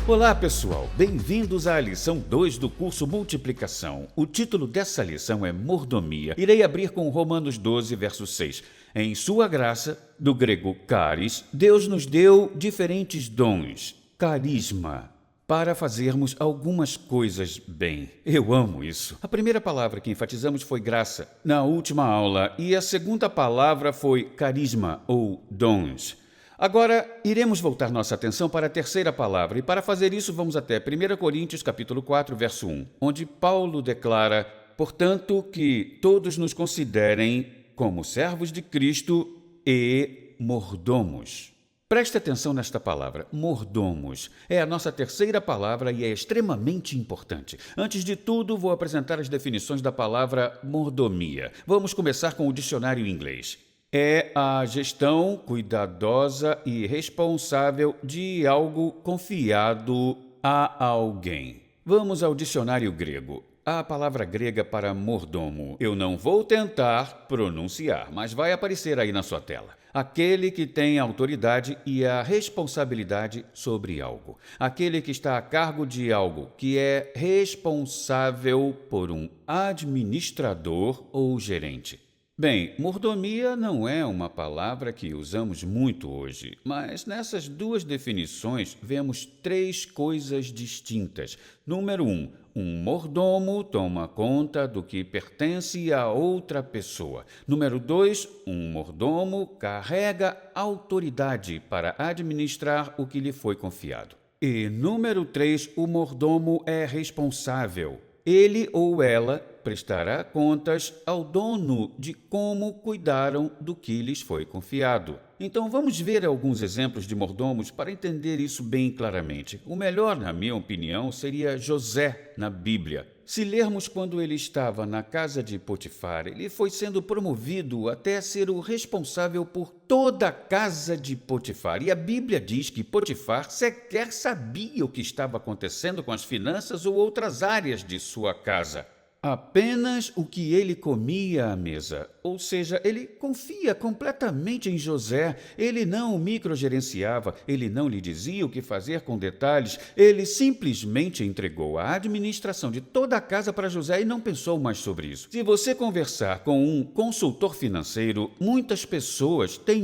Olá pessoal, bem-vindos à lição 2 do curso Multiplicação. O título dessa lição é Mordomia. Irei abrir com Romanos 12, verso 6. Em sua graça, do grego charis, Deus nos deu diferentes dons, carisma, para fazermos algumas coisas bem. Eu amo isso. A primeira palavra que enfatizamos foi graça na última aula e a segunda palavra foi carisma ou dons. Agora, iremos voltar nossa atenção para a terceira palavra, e para fazer isso vamos até 1 Coríntios capítulo 4, verso 1, onde Paulo declara, portanto, que todos nos considerem como servos de Cristo e mordomos. Preste atenção nesta palavra, mordomos. É a nossa terceira palavra e é extremamente importante. Antes de tudo, vou apresentar as definições da palavra mordomia. Vamos começar com o dicionário em inglês. É a gestão cuidadosa e responsável de algo confiado a alguém. Vamos ao dicionário grego. A palavra grega para mordomo, eu não vou tentar pronunciar, mas vai aparecer aí na sua tela. Aquele que tem a autoridade e a responsabilidade sobre algo. Aquele que está a cargo de algo, que é responsável por um administrador ou gerente. Bem, mordomia não é uma palavra que usamos muito hoje, mas nessas duas definições vemos três coisas distintas. Número 1, um mordomo toma conta do que pertence a outra pessoa. Número 2, um mordomo carrega autoridade para administrar o que lhe foi confiado. E número 3, o mordomo é responsável. Ele ou ela prestará contas ao dono de como cuidaram do que lhes foi confiado. Então vamos ver alguns exemplos de mordomos para entender isso bem claramente. O melhor, na minha opinião, seria José na Bíblia. Se lermos quando ele estava na casa de Potifar, ele foi sendo promovido até ser o responsável por toda a casa de Potifar. E a Bíblia diz que Potifar sequer sabia o que estava acontecendo com as finanças ou outras áreas de sua casa. Apenas o que ele comia à mesa, ou seja, ele confia completamente em José, ele não o microgerenciava, ele não lhe dizia o que fazer com detalhes, ele simplesmente entregou a administração de toda a casa para José e não pensou mais sobre isso. Se você conversar com um consultor financeiro, muitas pessoas têm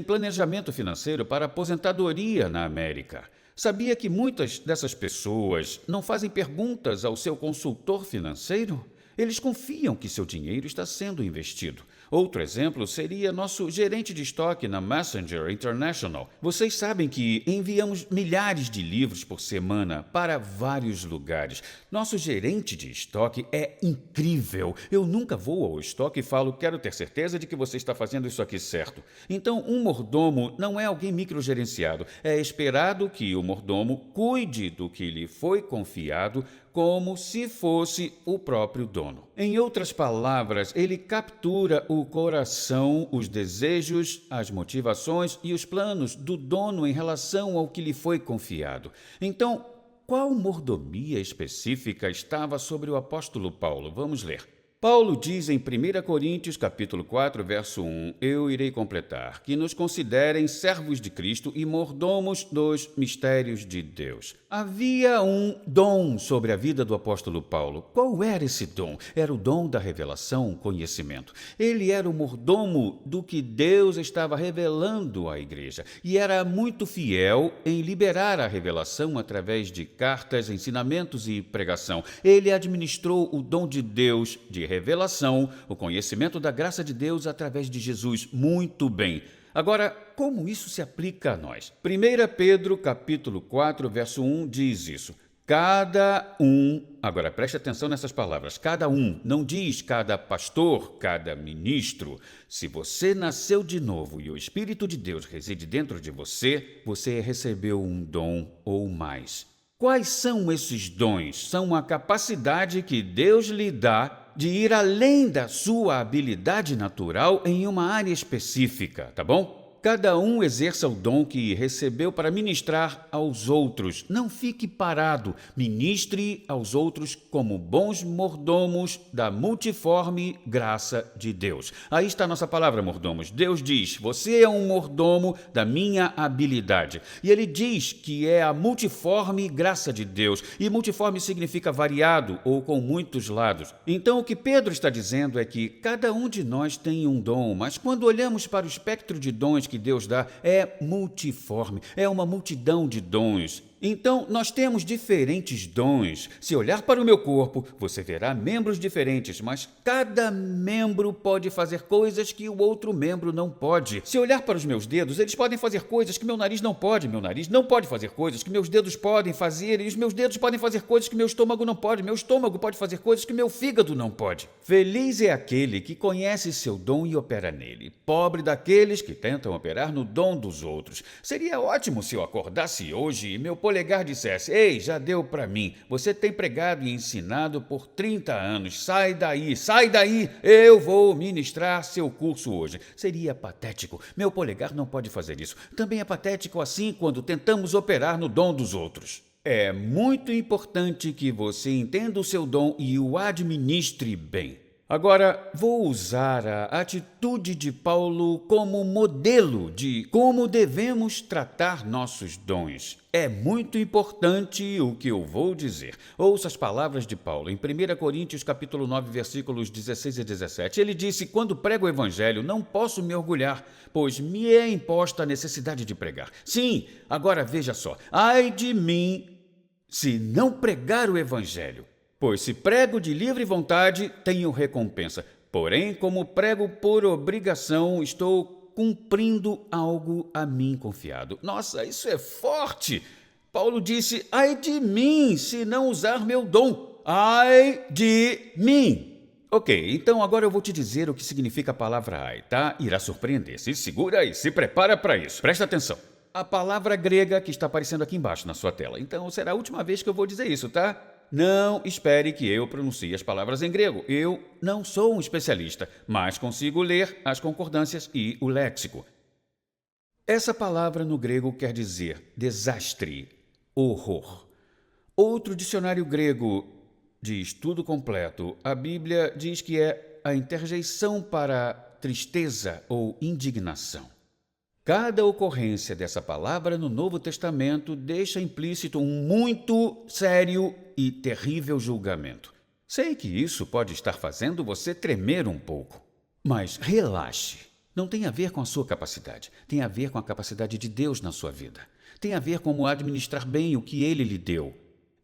planejamento financeiro para aposentadoria na América. Sabia que muitas dessas pessoas não fazem perguntas ao seu consultor financeiro? Eles confiam que seu dinheiro está sendo investido. Outro exemplo seria nosso gerente de estoque na Messenger International. Vocês sabem que enviamos milhares de livros por semana para vários lugares. Nosso gerente de estoque é incrível. Eu nunca vou ao estoque e falo, quero ter certeza de que você está fazendo isso aqui certo. Então, um mordomo não é alguém microgerenciado. É esperado que o mordomo cuide do que lhe foi confiado como se fosse o próprio dono. Em outras palavras, ele captura o coração, os desejos, as motivações e os planos do dono em relação ao que lhe foi confiado. Então, qual mordomia específica estava sobre o apóstolo Paulo? Vamos ler. Paulo diz em 1 Coríntios capítulo 4, verso 1, eu irei completar, que nos considerem servos de Cristo e mordomos dos mistérios de Deus. Havia um dom sobre a vida do apóstolo Paulo. Qual era esse dom? Era o dom da revelação, conhecimento. Ele era o mordomo do que Deus estava revelando à igreja e era muito fiel em liberar a revelação através de cartas, ensinamentos e pregação. Ele administrou o dom de Deus de revelação, o conhecimento da graça de Deus através de Jesus muito bem. Agora, como isso se aplica a nós? 1 Pedro, capítulo 4, verso 1, diz isso. Cada um, agora preste atenção nessas palavras, cada um, não diz cada pastor, cada ministro. Se você nasceu de novo e o Espírito de Deus reside dentro de você, você recebeu um dom ou mais. Quais são esses dons? São a capacidade que Deus lhe dá de ir além da sua habilidade natural em uma área específica, tá bom? cada um exerça o dom que recebeu para ministrar aos outros. Não fique parado. Ministre aos outros como bons mordomos da multiforme graça de Deus. Aí está a nossa palavra, mordomos. Deus diz: você é um mordomo da minha habilidade. E ele diz que é a multiforme graça de Deus. E multiforme significa variado ou com muitos lados. Então o que Pedro está dizendo é que cada um de nós tem um dom, mas quando olhamos para o espectro de dons que Deus dá, é multiforme, é uma multidão de dons. Então, nós temos diferentes dons. Se olhar para o meu corpo, você verá membros diferentes, mas cada membro pode fazer coisas que o outro membro não pode. Se olhar para os meus dedos, eles podem fazer coisas que meu nariz não pode. Meu nariz não pode fazer coisas que meus dedos podem fazer, e os meus dedos podem fazer coisas que meu estômago não pode. Meu estômago pode fazer coisas que meu fígado não pode. Feliz é aquele que conhece seu dom e opera nele. Pobre daqueles que tentam operar no dom dos outros. Seria ótimo se eu acordasse hoje e meu polegar dissesse: ei, já deu para mim, você tem pregado e ensinado por 30 anos, sai daí, eu vou ministrar seu curso hoje. Seria patético, meu polegar não pode fazer isso. Também é patético assim quando tentamos operar no dom dos outros. É muito importante que você entenda o seu dom e o administre bem. Agora, vou usar a atitude de Paulo como modelo de como devemos tratar nossos dons. É muito importante o que eu vou dizer. Ouça as palavras de Paulo em 1 Coríntios capítulo 9, versículos 16 e 17. Ele disse: quando prego o evangelho, não posso me orgulhar, pois me é imposta a necessidade de pregar. Sim, agora veja só. Ai de mim se não pregar o evangelho. Pois se prego de livre vontade, tenho recompensa. Porém, como prego por obrigação, estou cumprindo algo a mim confiado. Nossa, isso é forte! Paulo disse: ai de mim, se não usar meu dom. Ai de mim! Ok, então agora eu vou te dizer o que significa a palavra ai, tá? Irá surpreender. Se segura e se prepara para isso. Presta atenção. A palavra grega que está aparecendo aqui embaixo na sua tela. Então será a última vez que eu vou dizer isso, tá? Não espere que eu pronuncie as palavras em grego. Eu não sou um especialista, mas consigo ler as concordâncias e o léxico. Essa palavra no grego quer dizer desastre, horror. Outro dicionário grego diz tudo completo. A Bíblia diz que é a interjeição para tristeza ou indignação. Cada ocorrência dessa palavra no Novo Testamento deixa implícito um muito sério e terrível julgamento. Sei que isso pode estar fazendo você tremer um pouco, mas relaxe. Não tem a ver com a sua capacidade, tem a ver com a capacidade de Deus na sua vida. Tem a ver com como administrar bem o que Ele lhe deu.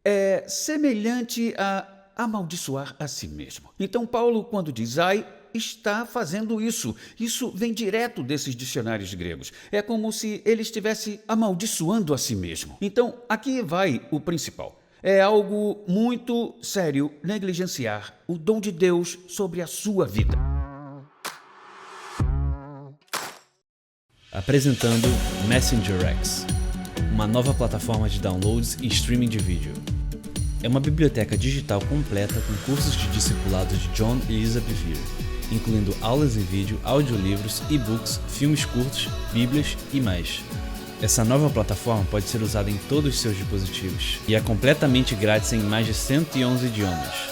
É semelhante a amaldiçoar a si mesmo. Então Paulo, quando diz ai, está fazendo isso. Isso vem direto desses dicionários gregos. É como se ele estivesse amaldiçoando a si mesmo. Então, aqui vai o principal. É algo muito sério negligenciar o dom de Deus sobre a sua vida. Apresentando Messenger X, uma nova plataforma de downloads e streaming de vídeo. É uma biblioteca digital completa com cursos de discipulado de John e Lisa Bevere, incluindo aulas em vídeo, audiolivros, e-books, filmes curtos, bíblias e mais. Essa nova plataforma pode ser usada em todos os seus dispositivos e é completamente grátis em mais de 111 idiomas.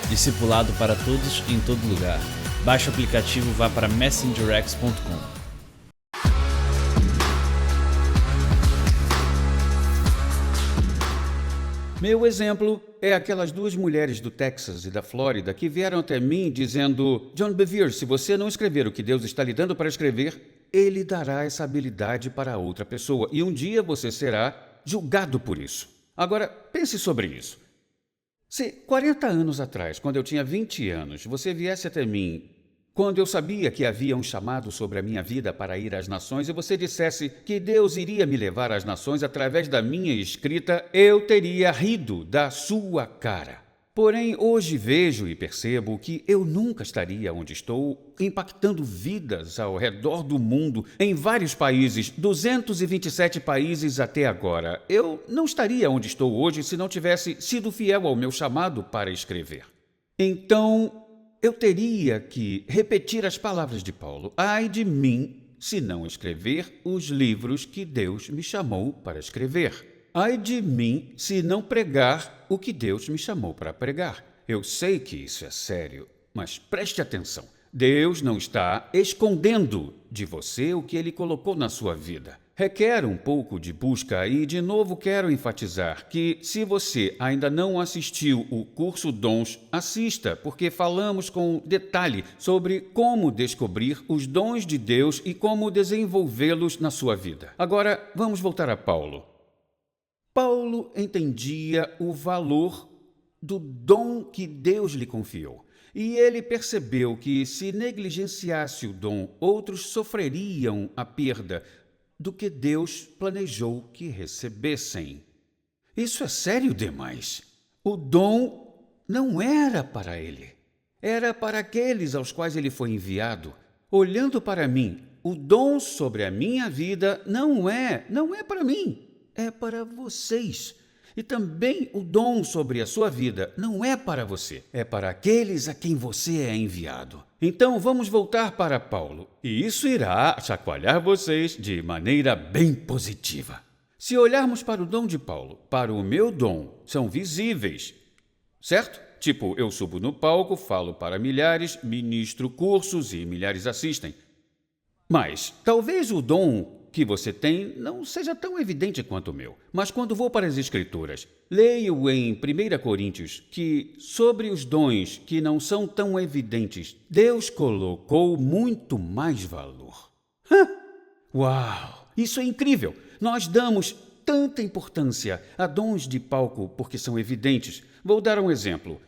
Discipulado para todos em todo lugar. Baixe o aplicativo e vá para messengerx.com. Meu exemplo é aquelas duas mulheres do Texas e da Flórida que vieram até mim dizendo: John Bevere, se você não escrever o que Deus está lhe dando para escrever, Ele dará essa habilidade para outra pessoa e um dia você será julgado por isso. Agora, pense sobre isso. Se 40 anos atrás, quando eu tinha 20 anos, você viesse até mim, quando eu sabia que havia um chamado sobre a minha vida para ir às nações e você dissesse que Deus iria me levar às nações através da minha escrita, eu teria rido da sua cara. Porém, hoje vejo e percebo que eu nunca estaria onde estou, impactando vidas ao redor do mundo, em vários países, 227 países até agora. Eu não estaria onde estou hoje se não tivesse sido fiel ao meu chamado para escrever. Então, eu teria que repetir as palavras de Paulo. Ai de mim, se não escrever os livros que Deus me chamou para escrever. Ai de mim se não pregar o que Deus me chamou para pregar. Eu sei que isso é sério, mas preste atenção. Deus não está escondendo de você o que Ele colocou na sua vida. Requer um pouco de busca e, de novo, quero enfatizar que, se você ainda não assistiu o curso Dons, assista, porque falamos com detalhe sobre como descobrir os dons de Deus e como desenvolvê-los na sua vida. Agora, vamos voltar a Paulo. Paulo entendia o valor do dom que Deus lhe confiou. E ele percebeu que, se negligenciasse o dom, outros sofreriam a perda do que Deus planejou que recebessem. Isso é sério demais. O dom não era para ele. Era para aqueles aos quais ele foi enviado. Olhando para mim, o dom sobre a minha vida não é para mim, é para vocês. E também o dom sobre a sua vida não é para você, é para aqueles a quem você é enviado. Então vamos voltar para Paulo, e isso irá chacoalhar vocês de maneira bem positiva. Se olharmos para o dom de Paulo, para o meu dom, são visíveis, certo? Tipo, eu subo no palco, falo para milhares, ministro cursos e milhares assistem. Mas talvez o dom que você tem não seja tão evidente quanto o meu. Mas quando vou para as Escrituras, leio em 1 Coríntios que, sobre os dons que não são tão evidentes, Deus colocou muito mais valor. Uau! Isso é incrível! Nós damos tanta importância a dons de palco porque são evidentes. Vou dar um exemplo.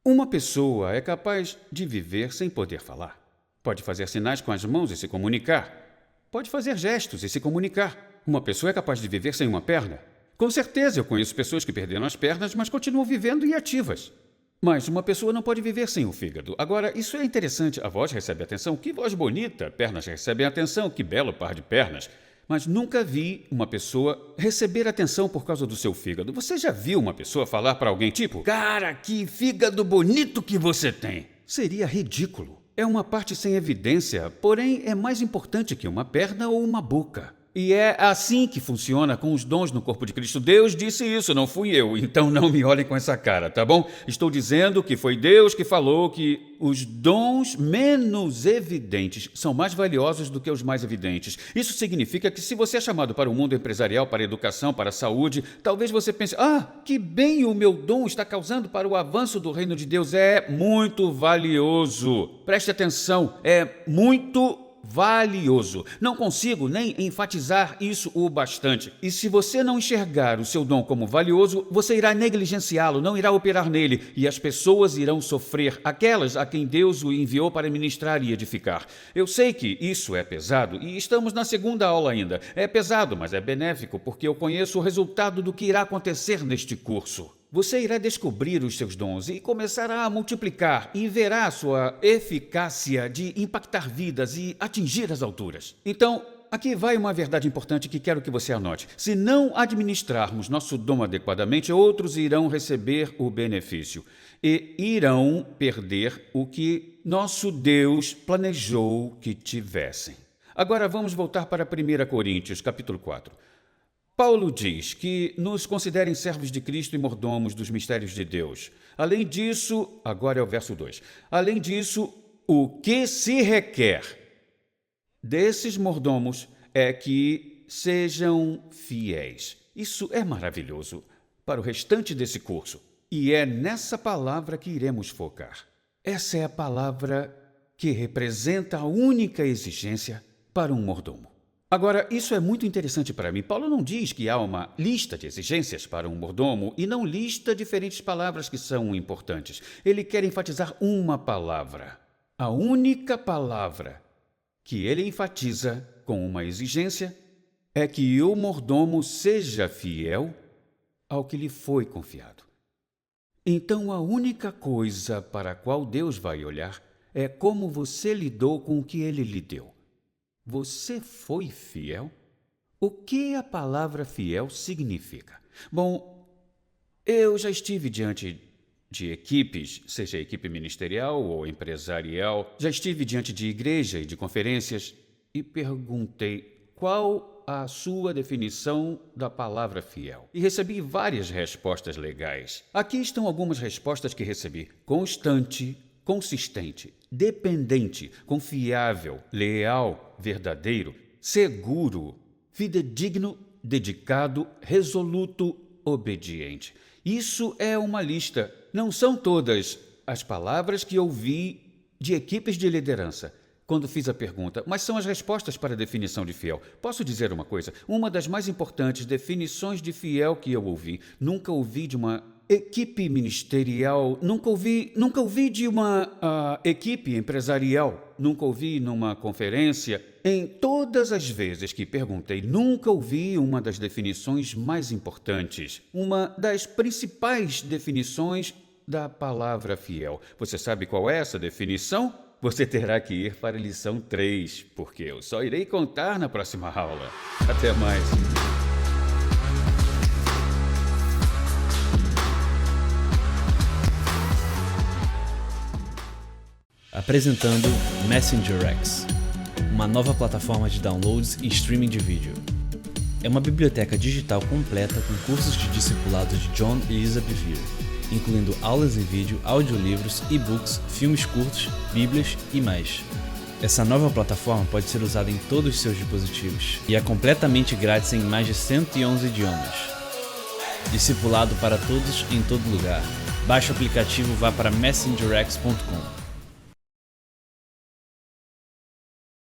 Uma pessoa é capaz de viver sem poder falar. Pode fazer sinais com as mãos e se comunicar. Pode fazer gestos e se comunicar. Uma pessoa é capaz de viver sem uma perna. Com certeza eu conheço pessoas que perderam as pernas, mas continuam vivendo e ativas. Mas uma pessoa não pode viver sem o fígado. Agora, isso é interessante. A voz recebe atenção. Que voz bonita! Pernas recebem atenção. Que belo par de pernas! Mas nunca vi uma pessoa receber atenção por causa do seu fígado. Você já viu uma pessoa falar para alguém tipo, cara, que fígado bonito que você tem? Seria ridículo. É uma parte sem evidência, porém é mais importante que uma perna ou uma boca. E é assim que funciona com os dons no corpo de Cristo. Deus disse isso, não fui eu, então não me olhem com essa cara, tá bom? Estou dizendo que foi Deus que falou que os dons menos evidentes são mais valiosos do que os mais evidentes. Isso significa que se você é chamado para o mundo empresarial, para a educação, para a saúde, talvez você pense, que bem o meu dom está causando para o avanço do reino de Deus. É muito valioso. Preste atenção, é muito valioso. Não consigo nem enfatizar isso o bastante. E se você não enxergar o seu dom como valioso, você irá negligenciá-lo, não irá operar nele, e as pessoas irão sofrer, aquelas a quem Deus o enviou para ministrar e edificar. Eu sei que isso é pesado, e estamos na segunda aula ainda. É pesado, mas é benéfico, porque eu conheço o resultado do que irá acontecer neste curso. Você irá descobrir os seus dons e começará a multiplicar e verá sua eficácia de impactar vidas e atingir as alturas. Então, aqui vai uma verdade importante que quero que você anote. Se não administrarmos nosso dom adequadamente, outros irão receber o benefício e irão perder o que nosso Deus planejou que tivessem. Agora vamos voltar para 1 Coríntios, capítulo 4. Paulo diz que nos considerem servos de Cristo e mordomos dos mistérios de Deus. Além disso, agora é o verso 2. Além disso, o que se requer desses mordomos é que sejam fiéis. Isso é maravilhoso para o restante desse curso. E é nessa palavra que iremos focar. Essa é a palavra que representa a única exigência para um mordomo. Agora, isso é muito interessante para mim. Paulo não diz que há uma lista de exigências para um mordomo e não lista diferentes palavras que são importantes. Ele quer enfatizar uma palavra. A única palavra que ele enfatiza com uma exigência é que o mordomo seja fiel ao que lhe foi confiado. Então, a única coisa para a qual Deus vai olhar é como você lidou com o que ele lhe deu. Você foi fiel? O que a palavra fiel significa? Bom, eu já estive diante de equipes, seja equipe ministerial ou empresarial, já estive diante de igreja e de conferências, e perguntei qual a sua definição da palavra fiel. E recebi várias respostas legais. Aqui estão algumas respostas que recebi: constante, consistente, dependente, confiável, leal, verdadeiro, seguro, fidedigno, dedicado, resoluto, obediente. Isso é uma lista. Não são todas as palavras que ouvi de equipes de liderança quando fiz a pergunta, mas são as respostas para a definição de fiel. Posso dizer uma coisa? Uma das mais importantes definições de fiel que eu ouvi, nunca ouvi de uma equipe ministerial, nunca ouvi de uma equipe empresarial, nunca ouvi numa conferência. Em todas as vezes que perguntei, nunca ouvi uma das definições mais importantes, uma das principais definições da palavra fiel. Você sabe qual é essa definição? Você terá que ir para a lição 3, porque eu só irei contar na próxima aula. Até mais! Apresentando Messenger X, uma nova plataforma de downloads e streaming de vídeo. É uma biblioteca digital completa com cursos de discipulado de John e Lisa Bevere, incluindo aulas em vídeo, audiolivros, e-books, filmes curtos, bíblias e mais. Essa nova plataforma pode ser usada em todos os seus dispositivos e é completamente grátis em mais de 111 idiomas. Discipulado para todos em todo lugar. Baixe o aplicativo e vá para messengerx.com.